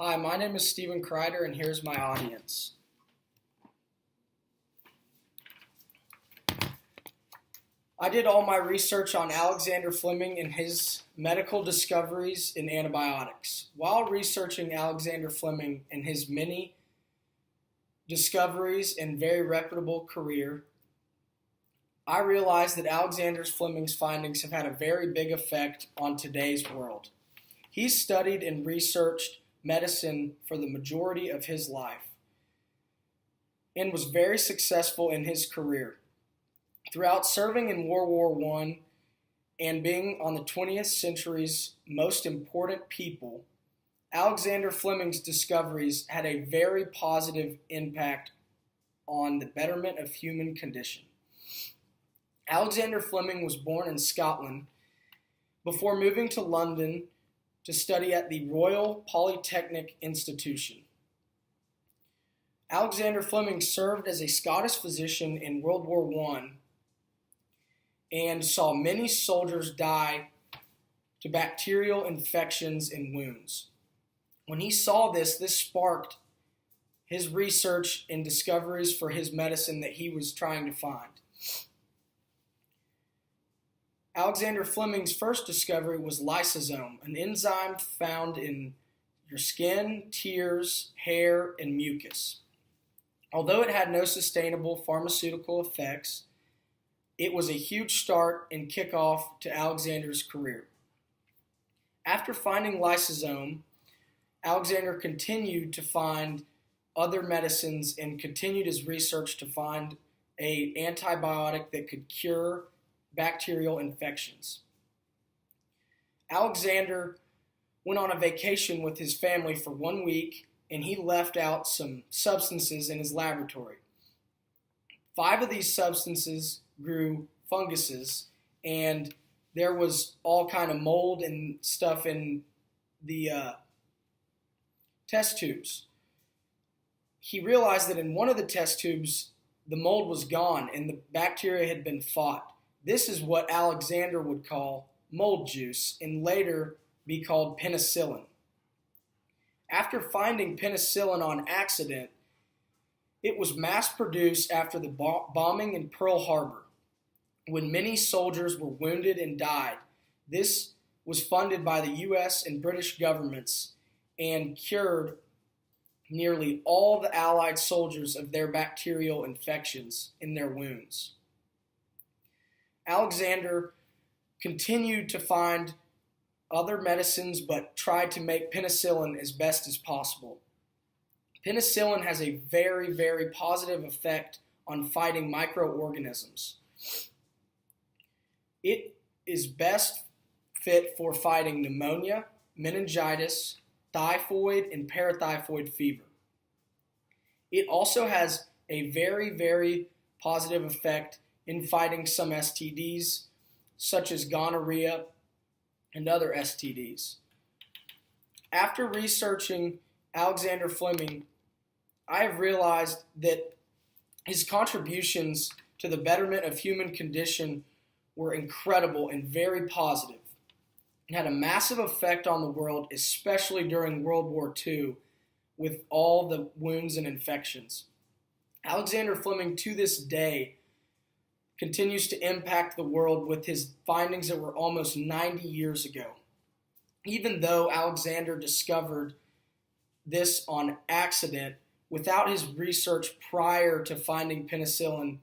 Hi, my name is Stephen Kreider, and here's my audience. I did all my research on Alexander Fleming and his medical discoveries in antibiotics. While researching Alexander Fleming and his many discoveries and very reputable career, I realized that Alexander Fleming's findings have had a very big effect on today's world. He studied and researched medicine for the majority of his life and was very successful in his career. Throughout serving in World War I and being on the 20th century's most important people, Alexander Fleming's discoveries had a very positive impact on the betterment of human condition. Alexander Fleming was born in Scotland before moving to London to study at the Royal Polytechnic Institution. Alexander Fleming served as a Scottish physician in World War I and saw many soldiers die to bacterial infections and wounds. When he saw this sparked his research and discoveries for his medicine that he was trying to find. Alexander Fleming's first discovery was lysosome, an enzyme found in your skin, tears, hair, and mucus. Although it had no sustainable pharmaceutical effects, it was a huge start and kickoff to Alexander's career. After finding lysosome, Alexander continued to find other medicines and continued his research to find an antibiotic that could cure bacterial infections. Alexander went on a vacation with his family for 1 week, and he left out some substances in his laboratory. 5 of these substances grew funguses, and there was all kind of mold and stuff in the test tubes. He realized that in one of the test tubes, the mold was gone and the bacteria had been fought. This is what Alexander would call mold juice and later be called penicillin. After finding penicillin on accident, it was mass-produced after the bombing in Pearl Harbor, when many soldiers were wounded and died. This was funded by the U.S. and British governments and cured nearly all the Allied soldiers of their bacterial infections in their wounds. Alexander continued to find other medicines but tried to make penicillin as best as possible. Penicillin has a very, very positive effect on fighting microorganisms. It is best fit for fighting pneumonia, meningitis, typhoid, and paratyphoid fever. It also has a very, very positive effect in fighting some STDs, such as gonorrhea and other STDs. After researching Alexander Fleming, I have realized that his contributions to the betterment of human condition were incredible and very positive. It had a massive effect on the world, especially during World War II, with all the wounds and infections. Alexander Fleming, to this day, continues to impact the world with his findings that were almost 90 years ago. Even though Alexander discovered this on accident, without his research prior to finding penicillin,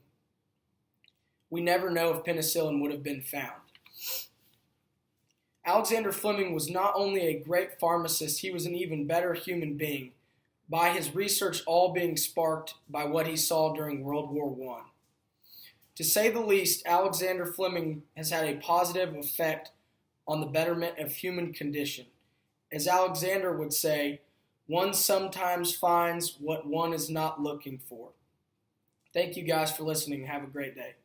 we never know if penicillin would have been found. Alexander Fleming was not only a great pharmacist, he was an even better human being, by his research all being sparked by what he saw during World War I. To say the least, Alexander Fleming has had a positive effect on the betterment of human condition. As Alexander would say, one sometimes finds what one is not looking for. Thank you guys for listening. Have a great day.